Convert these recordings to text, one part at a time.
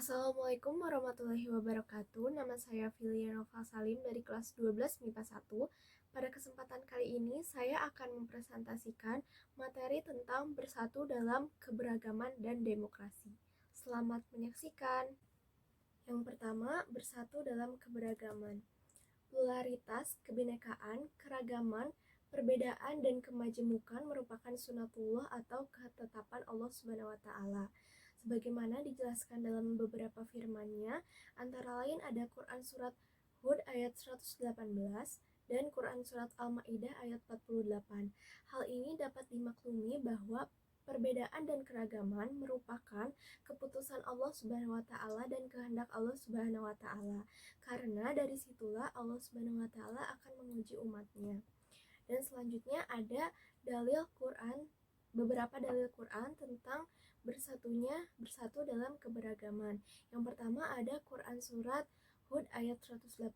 Assalamualaikum warahmatullahi wabarakatuh. Nama saya Filia Nova Salim dari kelas 12 MIPA 1. Pada kesempatan kali ini saya akan mempresentasikan materi tentang bersatu dalam keberagaman dan demokrasi. Selamat menyaksikan. Yang pertama, bersatu dalam keberagaman. Pluralitas, kebinekaan, keragaman, perbedaan dan kemajemukan merupakan sunatullah atau ketetapan Allah Subhanahu wa taala. Sebagaimana dijelaskan dalam beberapa firman-Nya, antara lain ada Quran surat Hud ayat 118 dan Quran surat Al-Maidah ayat 48. Hal ini dapat dimaklumi bahwa perbedaan dan keragaman merupakan keputusan Allah Subhanahu wa taala dan kehendak Allah Subhanahu wa taala. Karena dari situlah Allah Subhanahu wa taala akan menguji umatnya. Dan selanjutnya ada beberapa dalil Quran tentang bersatu dalam keberagaman. Yang pertama ada Quran surat Hud ayat 118,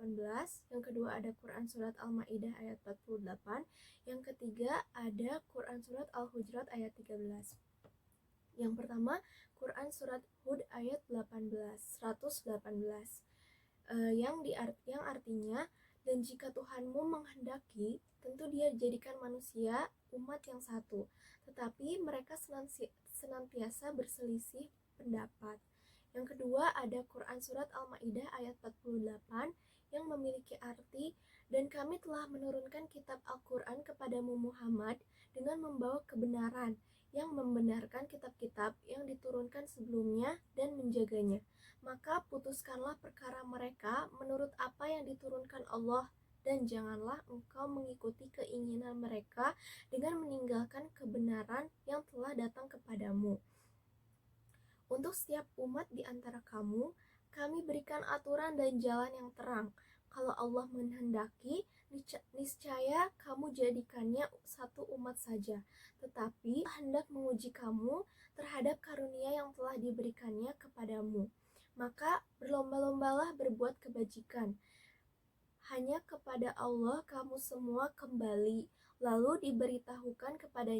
yang kedua ada Quran surat Al-Maidah ayat 48, yang ketiga ada Quran surat Al-Hujurat ayat 13. Yang pertama Quran surat Hud ayat 118, yang artinya, dan jika Tuhanmu menghendaki, tentu Dia jadikan manusia umat yang satu, tetapi mereka senantiasa berselisih pendapat. Yang kedua ada Quran surat Al-Maidah ayat 48 yang memiliki arti, dan kami telah menurunkan kitab Al-Quran kepadamu Muhammad dengan membawa kebenaran, yang membenarkan kitab-kitab yang diturunkan sebelumnya dan menjaganya. Maka putuskanlah perkara mereka menurut apa yang diturunkan Allah, dan janganlah engkau mengikuti keinginan mereka dengan meninggalkan kebenaran yang telah datang kepadamu. Untuk setiap umat di antara kamu, kami berikan aturan dan jalan yang terang. Kalau Allah menghendaki, niscaya kamu jadikannya satu umat saja. Tetapi hendak menguji kamu terhadap karunia yang telah diberikannya kepadamu. Maka berlomba-lombalah berbuat kebajikan. Hanya kepada Allah kamu semua kembali, lalu diberitahukan kepada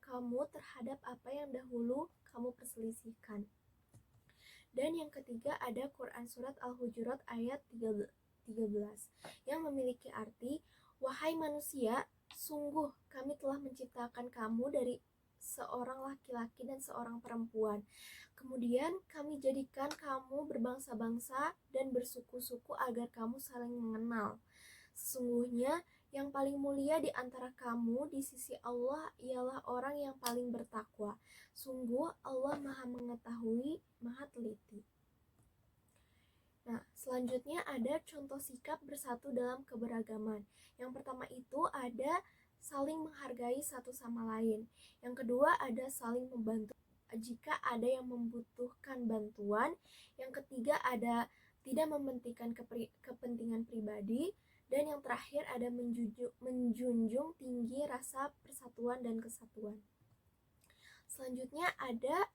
kamu terhadap apa yang dahulu kamu perselisihkan. Dan yang ketiga ada Quran surat Al-Hujurat ayat 13 yang memiliki arti, wahai manusia, sungguh kami telah menciptakan kamu dari seorang laki-laki dan seorang perempuan. Kemudian kami jadikan kamu berbangsa-bangsa dan bersuku-suku agar kamu saling mengenal. Sesungguhnya yang paling mulia di antara kamu di sisi Allah ialah orang yang paling bertakwa. Sungguh Allah Maha Mengetahui, Maha Teliti. Nah, selanjutnya ada contoh sikap bersatu dalam keberagaman. Yang pertama itu ada saling menghargai satu sama lain. Yang kedua ada saling membantu jika ada yang membutuhkan bantuan. Yang ketiga ada tidak mementingkan kepentingan pribadi. Dan yang terakhir ada menjunjung tinggi rasa persatuan dan kesatuan. Selanjutnya ada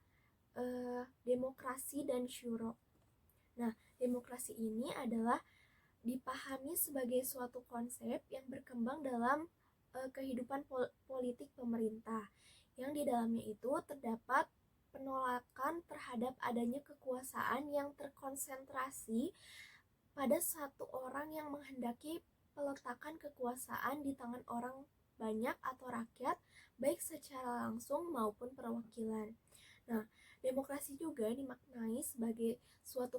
demokrasi dan syuro. Nah, demokrasi ini adalah dipahami sebagai suatu konsep yang berkembang dalam kehidupan politik pemerintah, yang di dalamnya itu terdapat penolakan terhadap adanya kekuasaan yang terkonsentrasi pada satu orang yang menghendaki peletakan kekuasaan di tangan orang banyak atau rakyat, baik secara langsung maupun perwakilan. Nah, demokrasi juga dimaknai sebagai suatu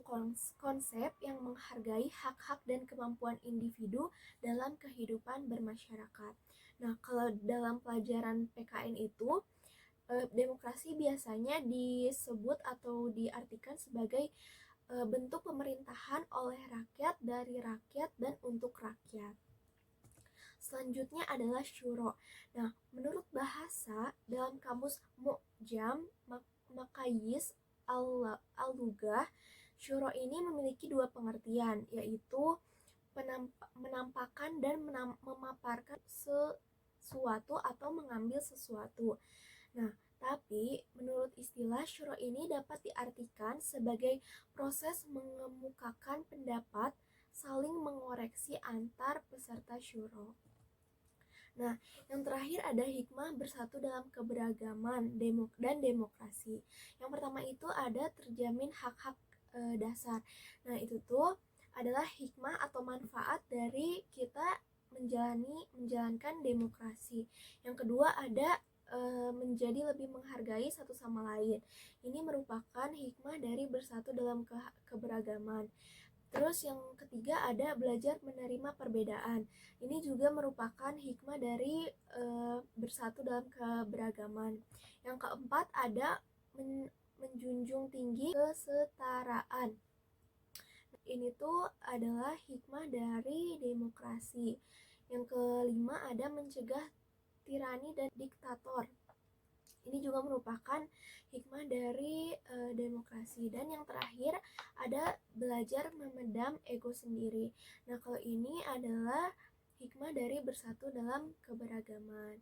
konsep yang menghargai hak-hak dan kemampuan individu dalam kehidupan bermasyarakat. Nah, kalau dalam pelajaran PKN itu, demokrasi biasanya disebut atau diartikan sebagai bentuk pemerintahan oleh rakyat, dari rakyat, dan untuk rakyat. Selanjutnya adalah syuro. Nah, menurut bahasa dalam kamus Mu'jam Maqayis Al-Lughah, syuro ini memiliki dua pengertian, yaitu menampakkan dan memaparkan sesuatu atau mengambil sesuatu. Nah, tapi menurut istilah syuro ini dapat diartikan sebagai proses mengemukakan pendapat, saling mengoreksi antar peserta syuro. Nah, yang terakhir ada hikmah bersatu dalam keberagaman dan demokrasi. Yang pertama itu ada terjamin hak-hak dasar. Nah, itu tuh adalah hikmah atau manfaat dari kita menjalankan demokrasi. Yang kedua ada menjadi lebih menghargai satu sama lain. Ini merupakan hikmah dari bersatu dalam keberagaman. Terus yang ketiga ada belajar menerima perbedaan. Ini juga merupakan hikmah dari bersatu dalam keberagaman. Yang keempat ada menjunjung tinggi kesetaraan. Ini tuh adalah hikmah dari demokrasi. Yang kelima ada mencegah tirani dan diktator. Ini juga merupakan hikmah dari demokrasi. Dan yang terakhir ada belajar memedam ego sendiri. Nah, kalau ini adalah hikmah dari bersatu dalam keberagaman.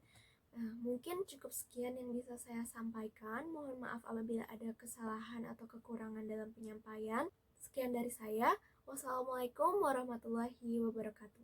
Nah, mungkin cukup sekian yang bisa saya sampaikan. Mohon maaf apabila ada kesalahan atau kekurangan dalam penyampaian. Sekian dari saya. Wassalamualaikum warahmatullahi wabarakatuh.